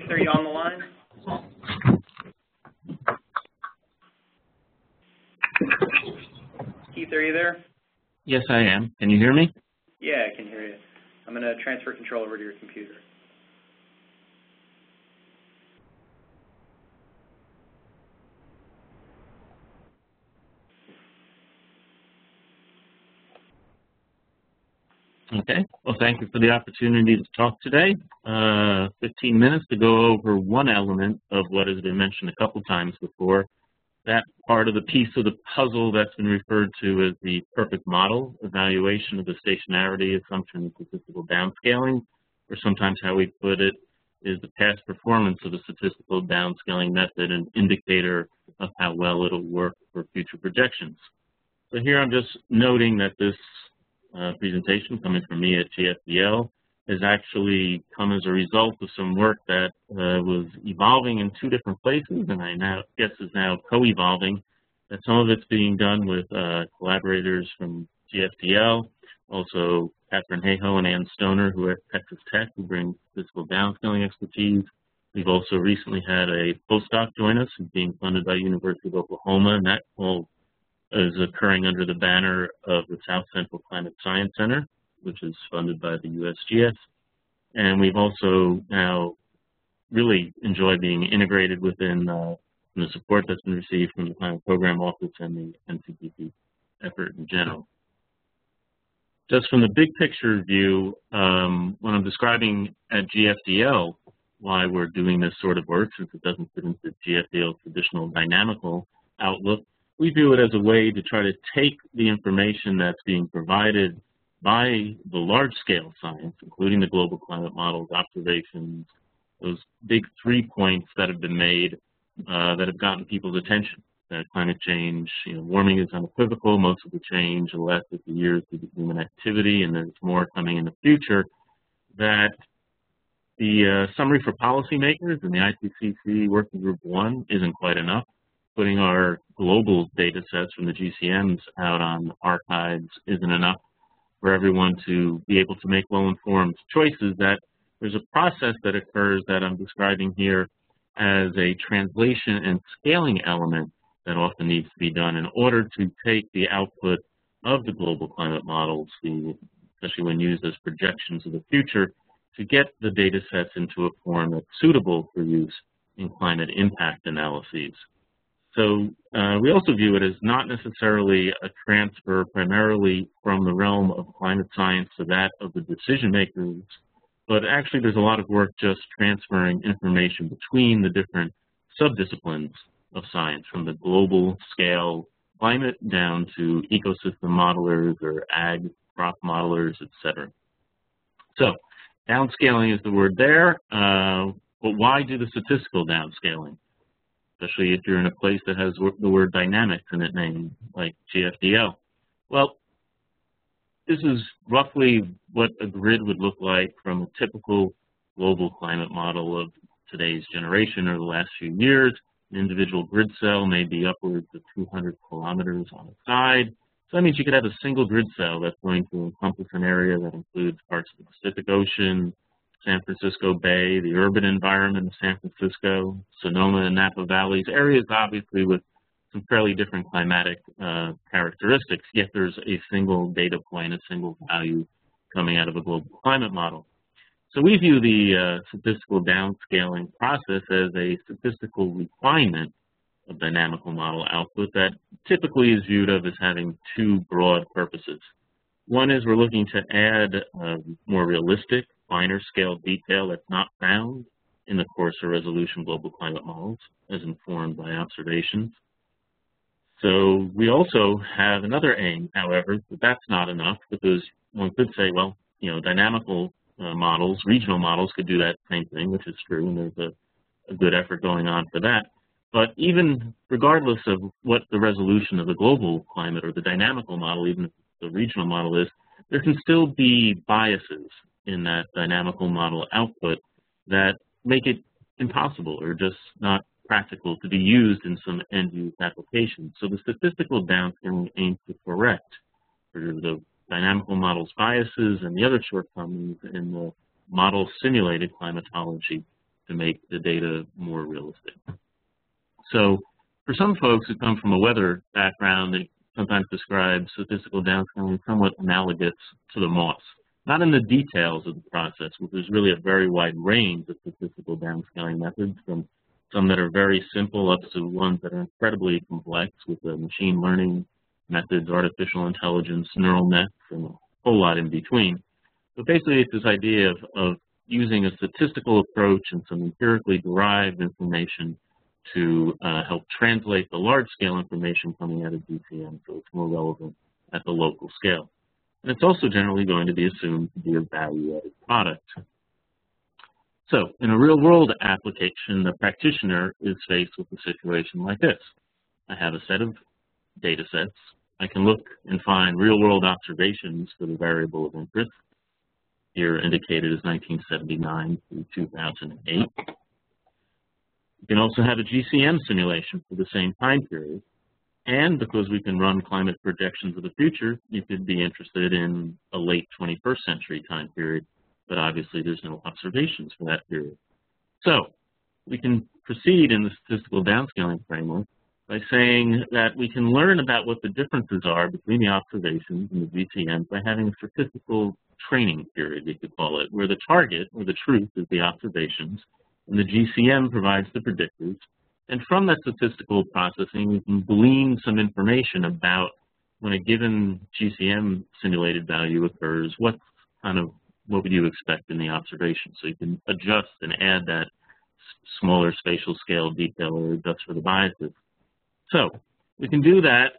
Are you on the line? Keith, are you there? Yes, I am. Can you hear me? Yeah, I can hear you. I'm going to transfer control over to your computer. Okay. Well, thank you for the opportunity to talk today. 15 minutes to go over one element of what has been mentioned a couple times before. That part of the piece of the puzzle that's been referred to as the perfect model, evaluation of the stationarity assumption and statistical downscaling, or sometimes how we put it is the past performance of a statistical downscaling method, an indicator of how well it'll work for future projections. So here I'm just noting that this presentation coming from me at GFDL has actually come as a result of some work that was evolving in two different places, and I now guess is now co-evolving. That some of it's being done with collaborators from GFDL, also Catherine Hayhoe and Ann Stoner, who are at Texas Tech, who bring statistical downscaling expertise. We've also recently had a postdoc join us, being funded by University of Oklahoma, and that all is occurring under the banner of the South Central Climate Science Center, which is funded by the USGS. and we've also now really enjoyed being integrated within the support that's been received from the Climate Program Office and the NCPP effort in general. Just from the big picture view, when I'm describing at GFDL why we're doing this sort of work, since it doesn't fit into GFDL's traditional dynamical outlook, we view it as a way to try to take the information that's being provided by the large-scale science, including the global climate models, observations, those big 3 points that have been made that have gotten people's attention. That climate change, warming is unequivocal. Most of the change in the last 50 years due to human activity, and there's more coming in the future. That the summary for policymakers in the IPCC Working Group 1 isn't quite enough. Putting our global data sets from the GCMs out on archives isn't enough for everyone to be able to make well-informed choices. That there's a process that occurs that I'm describing here as a translation and scaling element that often needs to be done in order to take the output of the global climate models, especially when used as projections of the future, to get the data sets into a form that's suitable for use in climate impact analyses. So we also view it as not necessarily a transfer primarily from the realm of climate science to that of the decision makers, but actually there's a lot of work just transferring information between the different subdisciplines of science, from the global scale climate down to ecosystem modelers or ag crop modelers, etc. So downscaling is the word there, but why do the statistical downscaling? Especially if you're in a place that has the word dynamics in its name, like GFDL. Well, this is roughly what a grid would look like from a typical global climate model of today's generation or the last few years. An individual grid cell may be upwards of 200 kilometers on a side. So that means you could have a single grid cell that's going to encompass an area that includes parts of the Pacific Ocean, San Francisco Bay, the urban environment of San Francisco, Sonoma and Napa Valleys, areas obviously with some fairly different climatic characteristics, yet there's a single data point, a single value coming out of a global climate model. So we view the statistical downscaling process as a statistical refinement of dynamical model output that typically is viewed of as having two broad purposes. One is we're looking to add more realistic, finer scale detail that's not found in the coarse or resolution global climate models as informed by observations. So we also have another aim, however, that that's not enough, because one could say, well, dynamical models, regional models could do that same thing, which is true, and there's a good effort going on for that. But even regardless of what the resolution of the global climate or the dynamical model, even if the regional model is, there can still be biases in that dynamical model output that make it impossible or just not practical to be used in some end-use applications. So the statistical downscaling aims to correct the dynamical model's biases and the other shortcomings in the model simulated climatology to make the data more realistic. So for some folks who come from a weather background, they sometimes describe statistical downscaling somewhat analogous to the MOS. Not in the details of the process, but there's really a very wide range of statistical downscaling methods, from some that are very simple up to ones that are incredibly complex with the machine learning methods, artificial intelligence, neural nets, and a whole lot in between. But basically it's this idea of using a statistical approach and some empirically derived information to help translate the large-scale information coming out of DCM so it's more relevant at the local scale. And it's also generally going to be assumed to be a value-added product. So in a real-world application, the practitioner is faced with a situation like this. I have a set of data sets. I can look and find real-world observations for the variable of interest. Here indicated as 1979 through 2008. You can also have a GCM simulation for the same time period. And because we can run climate projections of the future, you could be interested in a late 21st century time period, but obviously there's no observations for that period. So we can proceed in the statistical downscaling framework by saying that we can learn about what the differences are between the observations and the GCMs by having a statistical training period, you could call it, where the target, or the truth, is the observations, and the GCM provides the predictors. And from that statistical processing, we can glean some information about when a given GCM simulated value occurs, what would you expect in the observation? So you can adjust and add that smaller spatial scale detail or adjust for the biases. So we can do that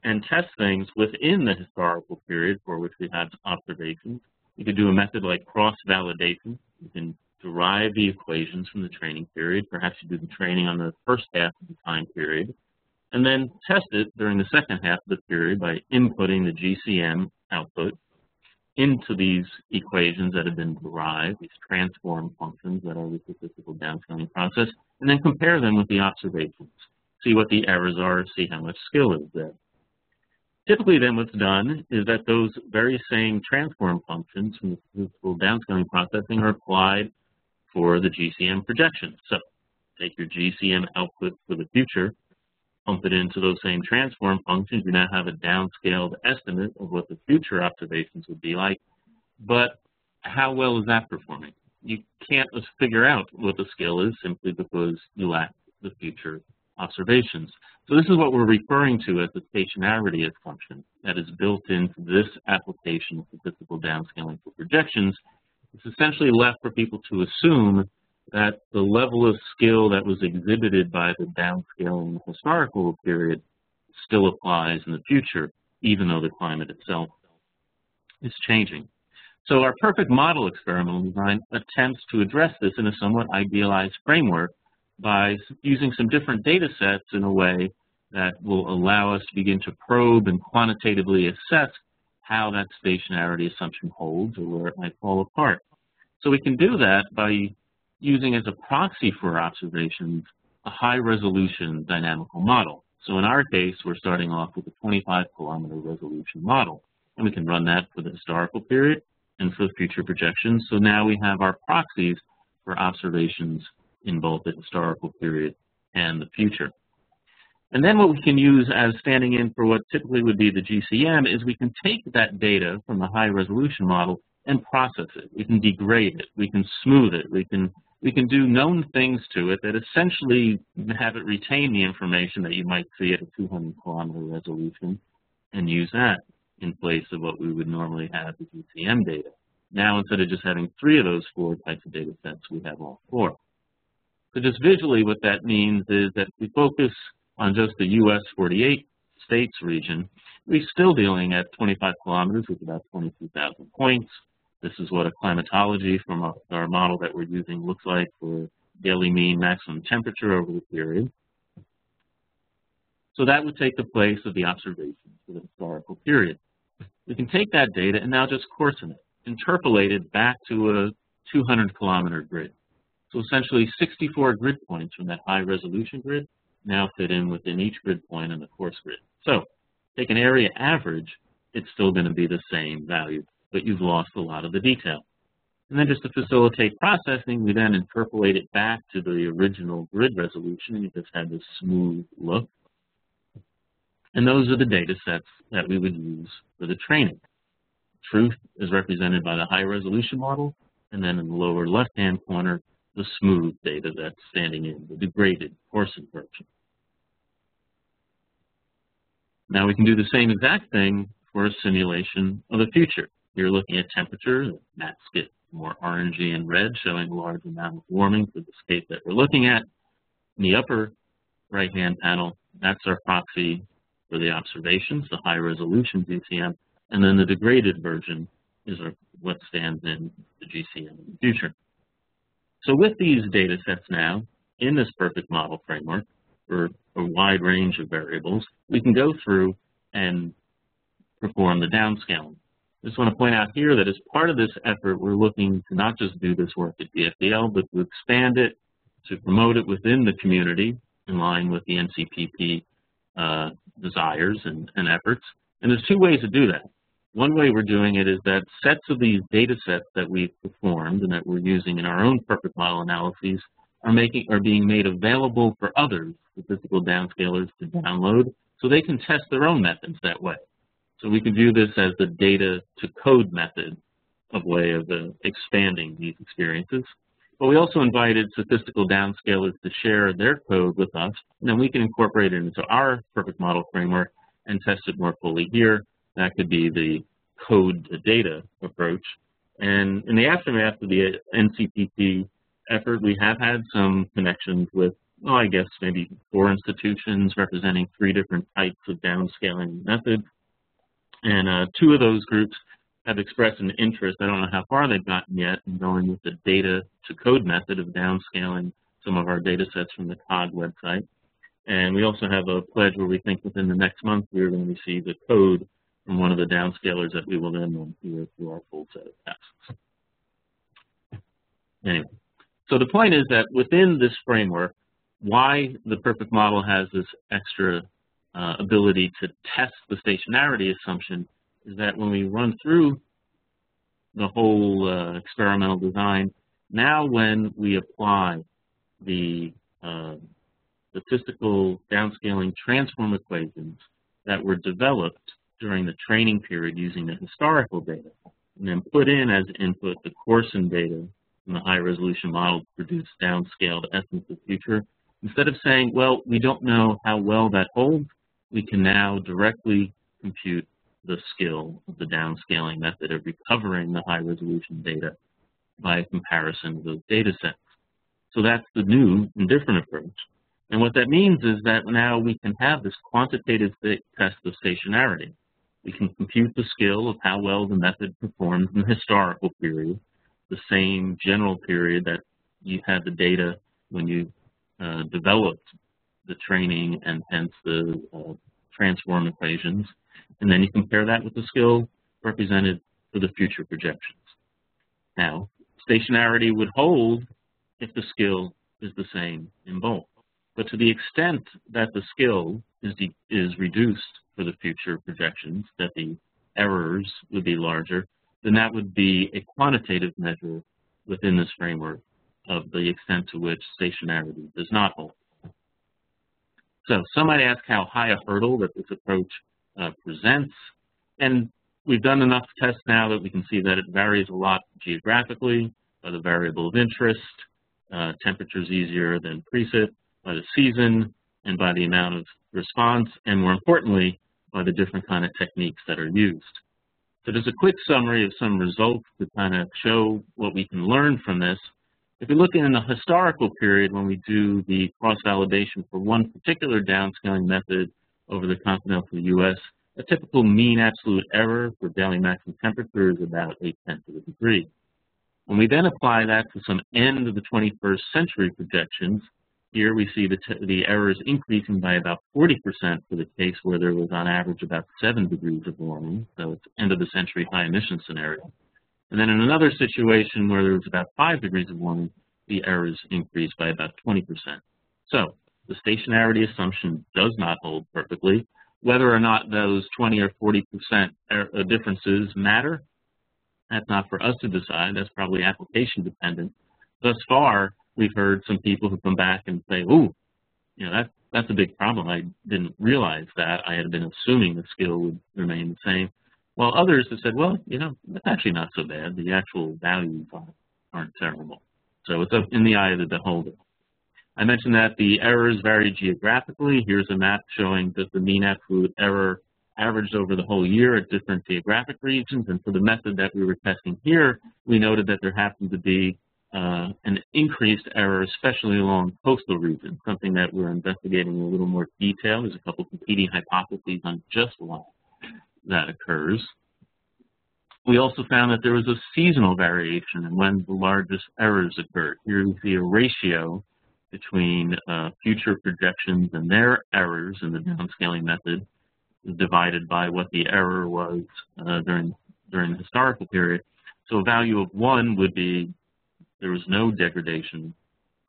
and test things within the historical period for which we have observations. You could do a method like cross-validation. You can derive the equations from the training period. Perhaps you do the training on the first half of the time period, and then test it during the second half of the period by inputting the GCM output into these equations that have been derived, these transform functions that are the statistical downscaling process, and then compare them with the observations, see what the errors are, see how much skill is there. Typically then what's done is that those very same transform functions from the statistical downscaling processing are applied for the GCM projections. So take your GCM output for the future, pump it into those same transform functions. You now have a downscaled estimate of what the future observations would be like. But how well is that performing? You can't figure out what the skill is simply because you lack the future observations. So this is what we're referring to as the stationarity assumption that is built into this application of statistical downscaling for projections. It's essentially left for people to assume that the level of skill that was exhibited by the downscaling historical period still applies in the future, even though the climate itself is changing. So our perfect model experimental design attempts to address this in a somewhat idealized framework by using some different data sets in a way that will allow us to begin to probe and quantitatively assess how that stationarity assumption holds or where it might fall apart. So we can do that by using as a proxy for observations a high-resolution dynamical model. So in our case, we're starting off with a 25-kilometer resolution model, and we can run that for the historical period and for future projections. So now we have our proxies for observations in both the historical period and the future. And then what we can use as standing in for what typically would be the GCM is we can take that data from the high-resolution model and process it. We can degrade it. We can smooth it. We can do known things to it that essentially have it retain the information that you might see at a 200-kilometer resolution and use that in place of what we would normally have the GCM data. Now, instead of just having 3 of those 4 types of data sets, we have all 4. So just visually what that means is that if we focus on just the US 48 states region, we're still dealing at 25 kilometers with about 22,000 points. This is what a climatology from our model that we're using looks like for daily mean maximum temperature over the period. So that would take the place of the observations for the historical period. We can take that data and now just coarsen it, interpolate it back to a 200-kilometer grid. So essentially 64 grid points from that high-resolution grid now fit in within each grid point in the coarse grid. So take an area average, it's still going to be the same value, but you've lost a lot of the detail. And then just to facilitate processing, we then interpolate it back to the original grid resolution, and you just have this smooth look. And those are the data sets that we would use for the training. Truth is represented by the high-resolution model, and then in the lower left-hand corner, the smooth data that's standing in, the degraded, coarsened version. Now we can do the same exact thing for a simulation of the future. You're looking at temperature, the maps get more orangey and red, showing a large amount of warming for the scape that we're looking at. In the upper right-hand panel, that's our proxy for the observations, the high-resolution GCM, and then the degraded version is what stands in the GCM in the future. So with these data sets now, in this perfect model framework, for a wide range of variables, we can go through and perform the downscaling. I just want to point out here that as part of this effort, we're looking to not just do this work at DFDL, but to expand it, to promote it within the community in line with the NCPP desires and efforts. And there's 2 ways to do that. One way we're doing it is that sets of these data sets that we've performed and that we're using in our own perfect model analyses are being made available for others, statistical downscalers, to download so they can test their own methods that way. So we can view this as the data to code method way of expanding these experiences. But we also invited statistical downscalers to share their code with us, and then we can incorporate it into our perfect model framework and test it more fully here. That could be the code to data approach. And in the aftermath of the NCPP effort, we have had some connections with, well, I guess maybe 4 institutions representing 3 different types of downscaling methods. And 2 of those groups have expressed an interest, I don't know how far they've gotten yet, in going with the data to code method of downscaling some of our data sets from the COG website. And we also have a pledge where we think within the next month we are going to receive the code from one of the downscalers that we will then run through our full set of tasks. Anyway, so the point is that within this framework, why the perfect model has this extra ability to test the stationarity assumption is that when we run through the whole experimental design, now when we apply the statistical downscaling transform equations that were developed during the training period using the historical data, and then put in as input the Corson data from the high-resolution model to produce downscaled estimates of future, instead of saying, well, we don't know how well that holds, we can now directly compute the skill of the downscaling method of recovering the high-resolution data by a comparison of those data sets. So that's the new and different approach. And what that means is that now we can have this quantitative test of stationarity. We can compute the skill of how well the method performs in the historical period, the same general period that you had the data when you developed the training and hence the transform equations. And then you compare that with the skill represented for the future projections. Now, stationarity would hold if the skill is the same in both. But to the extent that the skill is reduced for the future projections, that the errors would be larger, then that would be a quantitative measure within this framework of the extent to which stationarity does not hold. So some might ask how high a hurdle that this approach presents, and we've done enough tests now that we can see that it varies a lot geographically, by the variable of interest, temperature is easier than precip, by the season, and by the amount of response, and more importantly, by the different kind of techniques that are used. So just a quick summary of some results to kind of show what we can learn from this. If we look in the historical period when we do the cross-validation for one particular downscaling method over the continental U.S., a typical mean absolute error for daily maximum temperature is about 0.8 of a degree. When we then apply that to some end of the 21st century projections, here we see the errors increasing by about 40% for the case where there was on average about 7 degrees of warming, so it's end of the century high emission scenario. And then in another situation where there was about 5 degrees of warming, the errors increased by about 20%. So the stationarity assumption does not hold perfectly. Whether or not those 20 or 40% differences matter, that's not for us to decide. That's probably application dependent. Thus far, we've heard some people who come back and say, ooh, you know, that's a big problem. I didn't realize that. I had been assuming the skill would remain the same. While others have said, well, you know, that's actually not so bad. The actual values aren't terrible. So it's up in the eye of the beholder. I mentioned that the errors vary geographically. Here's a map showing that the mean absolute error averaged over the whole year at different geographic regions. And for the method that we were testing here, we noted that there happened to be an increased error, especially along coastal regions, something that we're investigating in a little more detail. There's a couple competing hypotheses on just why that occurs. We also found that there was a seasonal variation in when the largest errors occurred. Here we see a ratio between future projections and their errors in the downscaling method divided by what the error was during the historical period. So a value of 1 would be there was no degradation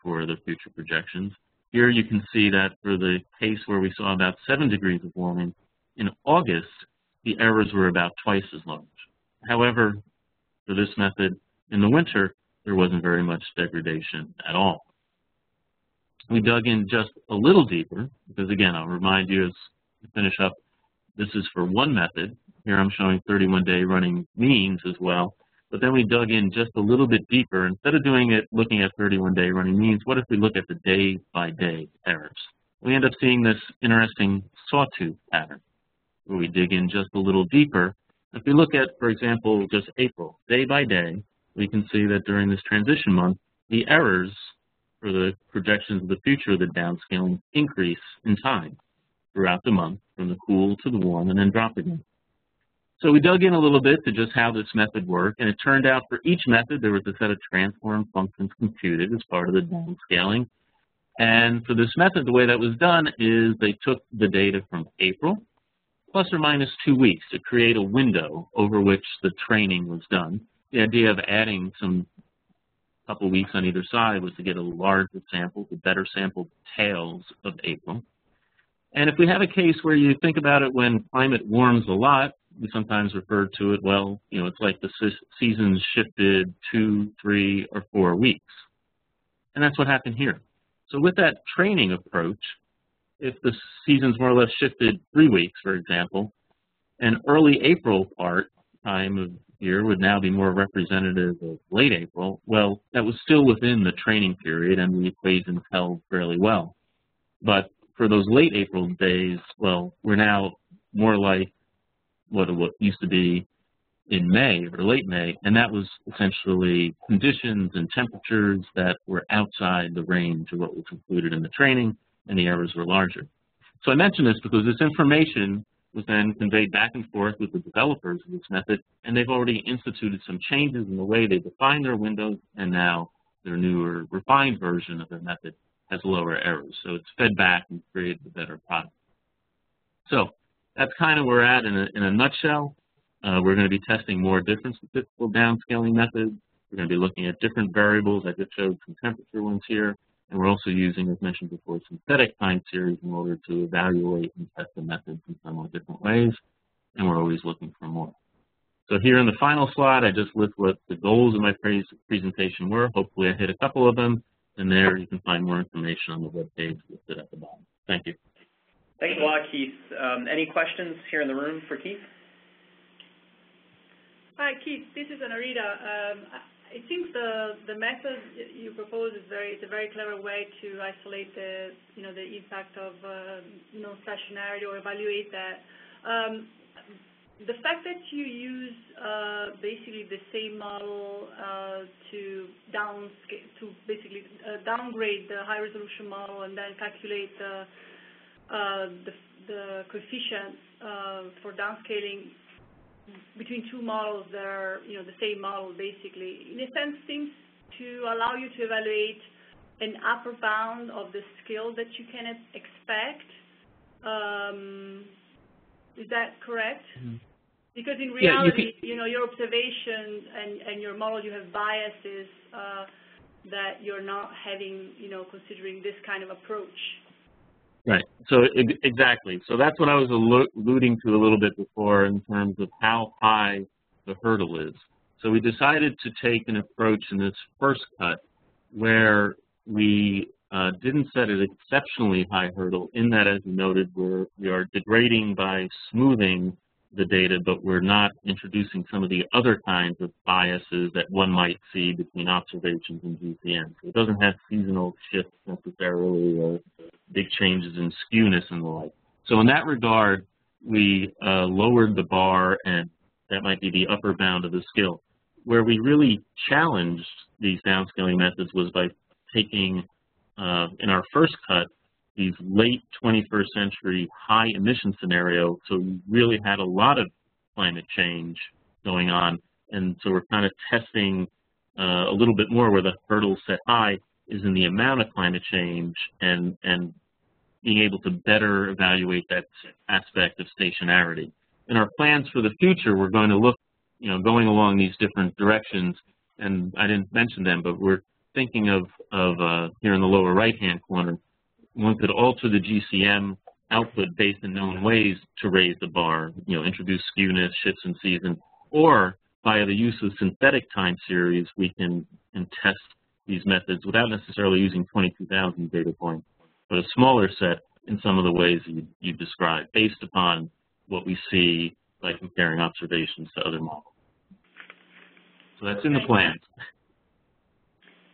for the future projections. Here you can see that for the case where we saw about 7 degrees of warming, in August, the errors were about twice as large. However, for this method, in the winter, there wasn't very much degradation at all. We dug in just a little deeper, because again, I'll remind you as we finish up, this is for one method. Here I'm showing 31-day running means as well. But then we dug in just a little bit deeper. Instead of doing it, looking at 31-day running means, what if we look at the day-by-day errors? We end up seeing this interesting sawtooth pattern, where we dig in just a little deeper. If we look at, for example, just April, day by day, we can see that during this transition month, the errors for the projections of the future of the downscaling increase in time throughout the month, from the cool to the warm, and then drop again. So we dug in a little bit to just how this method worked, and it turned out for each method there was a set of transform functions computed as part of the downscaling. And for this method, the way that was done is they took the data from April, plus or minus 2 weeks, to create a window over which the training was done. The idea of adding some couple weeks on either side was to get a larger sample, to better sample tails of April. And if we have a case where you think about it when climate warms a lot, we sometimes refer to it, well, you know, it's like the seasons shifted 2, 3, or 4 weeks. And that's what happened here. So with that training approach, if the seasons more or less shifted 3 weeks, for example, an early April time of year would now be more representative of late April, well, that was still within the training period and the equations held fairly well. But for those late April days, well, we're now more like what used to be in May or late May, and that was essentially conditions and temperatures that were outside the range of what was included in the training, and the errors were larger. So I mention this because this information was then conveyed back and forth with the developers of this method, and they've already instituted some changes in the way they define their windows, and now their newer, refined version of their method has lower errors. So it's fed back and created a better product. So that's kind of where we're at in a nutshell. We're going to be testing more different statistical downscaling methods. We're going to be looking at different variables. I just showed some temperature ones here. And we're also using, as mentioned before, synthetic time series in order to evaluate and test the methods in somewhat different ways. And we're always looking for more. So here in the final slide, I just list what the goals of my presentation were. Hopefully I hit a couple of them. And there you can find more information on the web page listed at the bottom. Thank you. Thanks a lot, Keith. Any questions here in the room for Keith? Hi, Keith. This is Anarita. I think the method you propose is a very clever way to isolate the impact of non-stationarity or evaluate that. The fact that you use basically the same model to basically downgrade the high resolution model and then calculate the coefficients for downscaling between two models that are the same model basically, in a sense seems to allow you to evaluate an upper bound of the skill that you can expect. Is that correct? Mm-hmm. Because in reality, your observations and your model, you have biases that you're not having, considering this kind of approach. Right. So exactly. So that's what I was alluding to a little bit before in terms of how high the hurdle is. So we decided to take an approach in this first cut where we didn't set an exceptionally high hurdle in that, as you noted, we are degrading by smoothing the data, but we're not introducing some of the other kinds of biases that one might see between observations and GCM. So it doesn't have seasonal shifts necessarily or big changes in skewness and the like. So in that regard, we lowered the bar, and that might be the upper bound of the skill. Where we really challenged these downscaling methods was by taking, in our first cut, these late 21st century high emission scenarios. So we really had a lot of climate change going on. And so we're kind of testing a little bit more where the hurdle set high is in the amount of climate change and being able to better evaluate that aspect of stationarity. In our plans for the future, we're going to look, going along these different directions. And I didn't mention them, but we're thinking of here in the lower right-hand corner, one could alter the GCM output based in known ways to raise the bar, introduce skewness, shifts in season, or via the use of synthetic time series, we can test these methods without necessarily using 22,000 data points, but a smaller set in some of the ways you described, based upon what we see by comparing observations to other models. So So that's in the plans.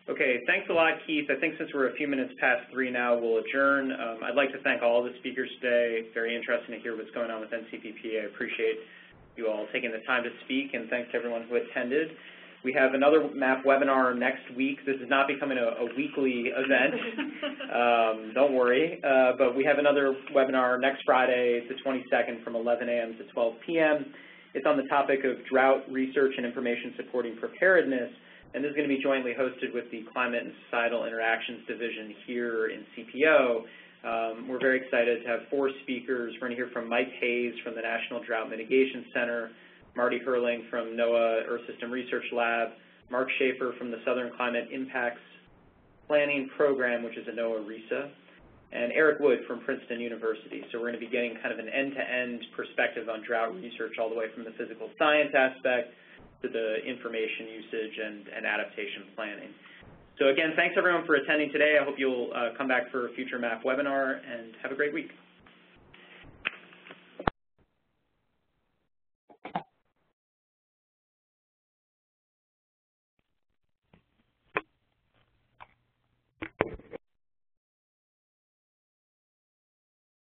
Okay, thanks a lot, Keith. I think since we're a few minutes past 3 now, we'll adjourn. I'd like to thank all the speakers today. Very interesting to hear what's going on with NCPP. I appreciate you all taking the time to speak, and thanks to everyone who attended. We have another MAPP webinar next week. This is not becoming a weekly event, don't worry, but we have another webinar next Friday, the 22nd, from 11 a.m. to 12 p.m. It's on the topic of drought research and information supporting preparedness, and this is going to be jointly hosted with the Climate and Societal Interactions Division here in CPO. We're very excited to have 4 speakers. We're going to hear from Mike Hayes from the National Drought Mitigation Center, Marty Hurling from NOAA Earth System Research Lab, Mark Schaefer from the Southern Climate Impacts Planning Program, which is a NOAA RISA, and Eric Wood from Princeton University. So we're going to be getting kind of an end-to-end perspective on drought research, all the way from the physical science aspect to the information usage and adaptation planning. So again, thanks everyone for attending today. I hope you'll come back for a future MAPP webinar, and have a great week.